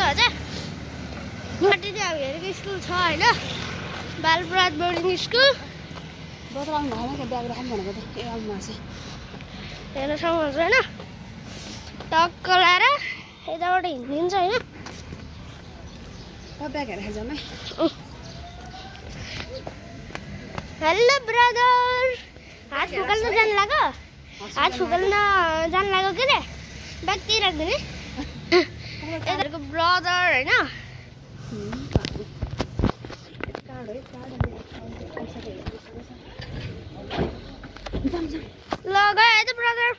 हजार माथि चाहिँ अब हेरेको स्कुल छ होइन बालप्रसाद बोर्डिङ स्कुल बदलाउनु भएन के ब्याग राख्नु भनेको त ए आउनु भएको छ हेर्न सक्नुहुन्छ होइन टक्क लाएर यताबाट हिँडिन्छ होइन ब्याग हेरेर जम्मै हेलो ब्रदर हात फुकाल्न जानु लाग्यो हात फुकाल्न जानु लाग्यो के रे ब्याग त्यही राख्दिने यताहरूको ब्रदर होइन ल गयो त ब्रदर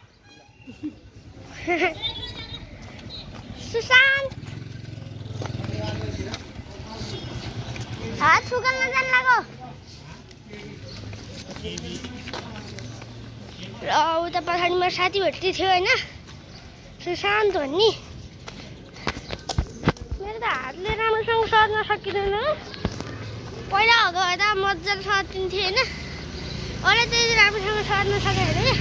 सुशान्त हात फुकाल्न जानु लाग्यो र उता पछाडिमा साथी भेट्दै थियो होइन सुशान्त भन्ने मेरो त हातले राम्रोसँग सर्न सकिँदैन पहिला गयो त मजाले सर्दिन्थ्यो होइन अहिले त्यही राम्रोसँग सर्न सकेन क्या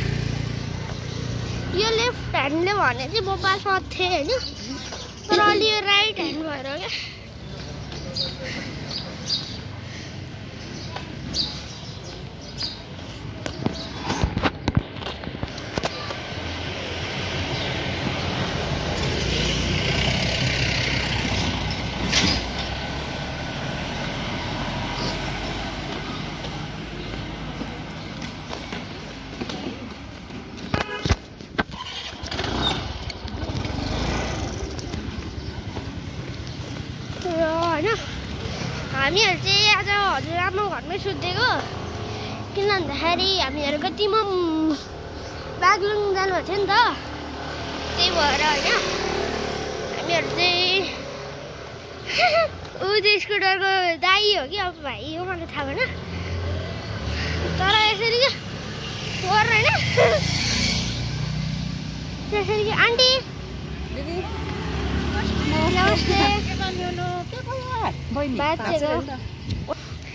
यो लेफ्ट ह्यान्डले भने चाहिँ म पास सक्थेँ होइन तर अलि यो राइट ह्यान्ड भएर क्या हामीहरू चाहिँ आज हजुरआमा घरमै सुतेको किन भन्दाखेरि हामीहरू कतिमा बागलुङ जानुभएको थियो नि त त्यही भएर होइन हामीहरू चाहिँ ऊ त्यो स्कुटरको दाइ हो कि अब भाइ हो मलाई थाहा भएन तर यसरी के वर होइन त्यसरी कि आन्टी नमस्ते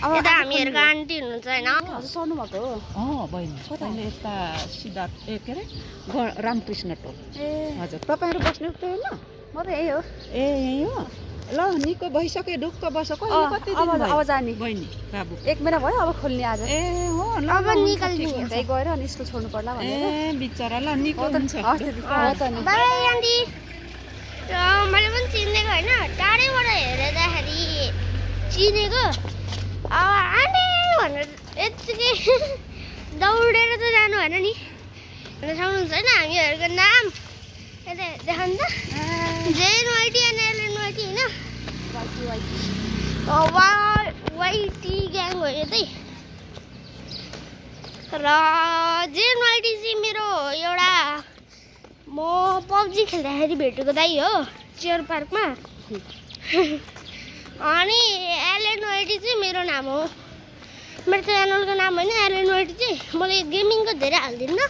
अब हामीहरूको आन्टी हुनुहुन्छ होइन सर्नु भएको हो बहिनी कताले यता सिद्धार्थ के अरे रामकृष्ण टोल ए हजुर तपाईँहरू बस्ने त होइन म त यही हो ए यही हो ल निकै भइसक्यो ढुक्क बसेको कति दिन अब जाने बहिनी बाबु 1 महिना भयो अब खोल्ने आज ए हो ल अब निकाल्ने त्यही गएर अनि स्कुल छोड्नु पर्ला भनेर ए बिचरा ल निको हुन्छ बाइ आन्टी र मैले पनि चिनेको होइन टाढैबाट हेर्दाखेरि चिनेको अब आन्टी भनेर यत्तिकै दौडेर त जानु भएन नि हेर्न सक्नुहुन्छ होइन हामीहरूको नाम यता देखाउनु त जेन वाइटी अनि एलएन वाइटी होइन वाइटी ग्याङ हो यो चाहिँ र जेन वाइटी चाहिँ मेरो एउटा म पब्जी खेल्दाखेरि भेटेको दाइ हो चियर पार्कमा अनि एलएन वाइटी चाहिँ मेरो नाम हो मेरो च्यानलको नाम होइन एलएन वाइटी चाहिँ मैले गेमिङको धेरै हाल्दिनँ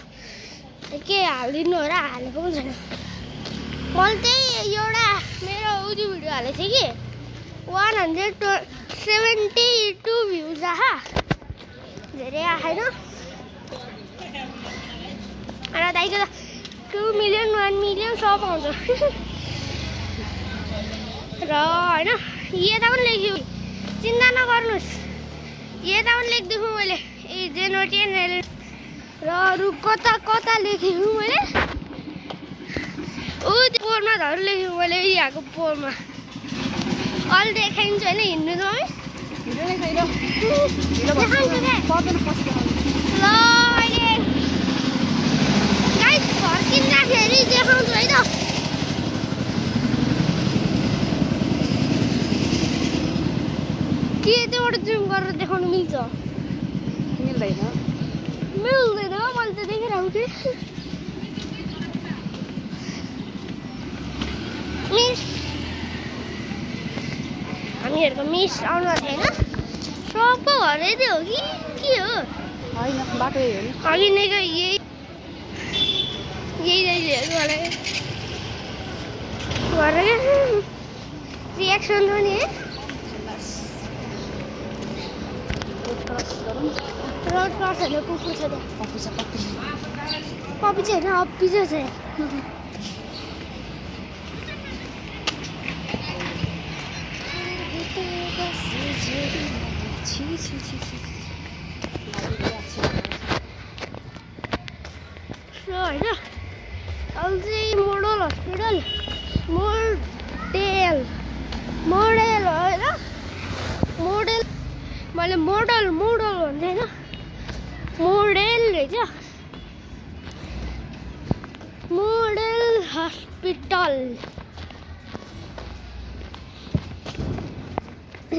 के हाल्दिनु र हालेको पनि छैन मैले त्यही एउटा मेरो उयो भिडियो हालेको थिएँ कि 172 भ्युज आहा धेरै आएन र दाइको त 2 मिलियन 1 मिलियन सब आउँछ र होइन यता पनि लेख्यो चिन्ता नगर्नुहोस् यता पनि लेखिदिएको मैले ए जेनवारी र अरू कता कता लेखेको मैले ऊ त्यो पोहोरमा धर लेखेको मैले यहाँको पोहोरमा अहिले देखाइन्छ होइन हिँड्नु त ल अहिले गाइस फर्किँदाखेरि देखाउँछु है त के त्योबाट जुम गरेर देखाउनु मिल्छ मिल्दैन मैले त देखिरहेको थिएँ मिस हामीहरूको मिस आउनु थिएन सबको घर यतै हो कि के हो होइन बाटो यही हो नि अघि नैको यही दाइलेहरू गरेर रियाक्सन हो नि है रोड क्रस होइन कुकुर छ त्यहाँ पपी चाहिँ होइन अप्पी चाहिँ छ होइन अझै मोडल हस्पिटल मोडेल होइन मोडेल मैले मोडल भन्दैन मोडेल रहेछ मोडेल हस्पिटल र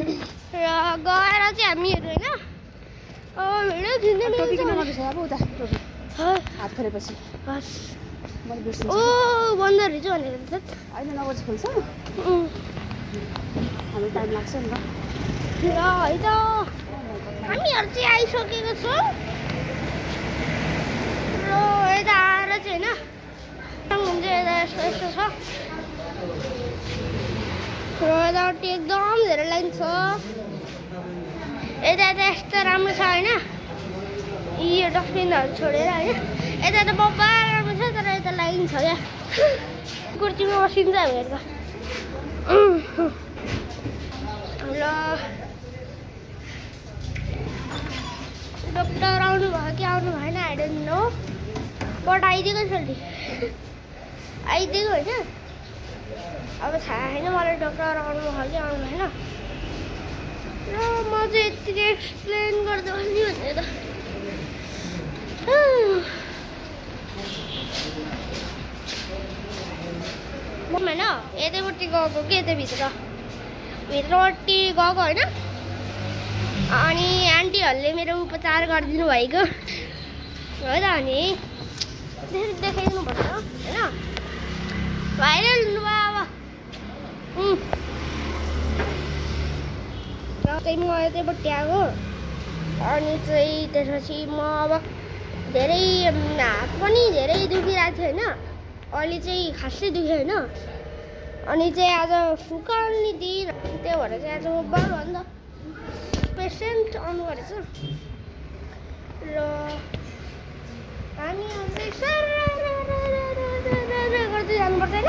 गएर चाहिँ हामीहरू होइन भिडियो खिच्दै हात खोलेपछि ओ बन्द रहेछ भनेर त अहिले नबजी खोल्छ हाम्रो टाइम लाग्छ नि त र है त हामीहरू चाहिँ आइसकेको छौँ र यता आएर चाहिँ होइन हुन्छ यता यस्तो छ र यतापट्टि एकदम धेरै लाइन छ यता यस्तो राम्रो छ होइन यो डस्टबिनहरू छोडेर होइन यता त बब्बा राम्रो छ तर यता लाइन छ क्या कुर्तीमा बसिन्छ हामीहरू त र डक्टर आउनु भयो कि आउनु भएन आई डोन्ट नो बट आइदिएको छ नि आइदिएको होइन अब थाहा छैन मलाई डक्टर आउनु भयो कि आउनु भएन र म चाहिँ यतिकै एक्सप्लेन गर्दै बस्ने भनेर त होइन यतैपट्टि गएको कि यतै भित्रपट्टि गएको होइन अनि आन्टीहरूले मेरो उपचार गरिदिनु भएको हो त अनि देखाइदिनु पर्छ होइन भाइरल हुनुभयो अब चाहिँ म यतैपट्टि आएको अनि चाहिँ त्यसपछि म अब धेरै हात पनि धेरै दुखिरहेको थियो होइन अहिले चाहिँ खासै दुख्यो होइन अनि चाहिँ आज फुकाल्ने दिन त्यही भएर चाहिँ आज बरु भन्दा पेसेन्ट आउनु गरेछ र हामी गर्दै जानुपर्छ होइन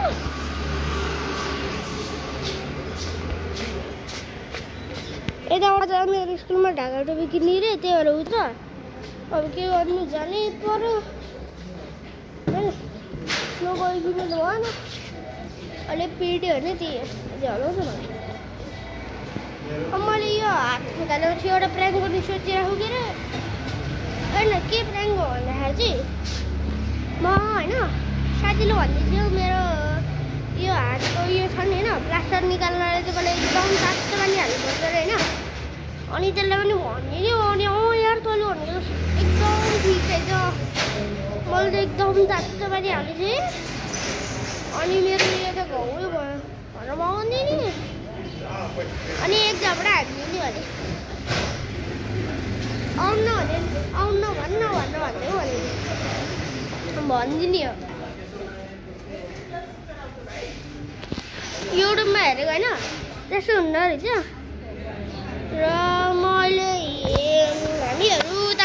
यताबाट चाहिँ मेरो स्कुलमा ढाका टोपी किन्ने रे त्यही भएर उता अब के गर्नु जानै पर्यो होइन नगइदिनु त भएन अहिले पिट्यो भने त्यही हलाउँछ मलाई अब मैले यो हात फुटालेपछि एउटा प्र्याङ्क गर्ने सोचिरहेको के अरे होइन के प्र्याङ्क हो भन्दाखेरि चाहिँ म होइन साथीले भन्दै थियो मेरो यो हातको यो छ नि होइन प्लास्टर निकाल्नलाई चाहिँ मैले एकदम तातो पानी हाल्नुपर्छ अरे होइन अनि त्यसले पनि भनिदियो अनि यार तैँले भनेको एकदम ठिक रहेछ मैले त एकदम तातो पानी हालेको थिएँ अनि मेरो यो त घाउ भयो भनेर मगाउँदै नि अनि एक जग्गाबाट हालिदिनु भने आउन भन्न भन्दै भनिदिने हो युट्युबमा हेरेको होइन त्यस्तो हुँदो रहेछ र मैले हामीहरू त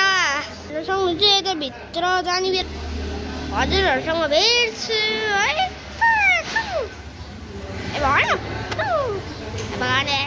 सक्नुहुन्छ यता भित्र जाने बेला हजुरहरूसँग भेट्छु है भएन भने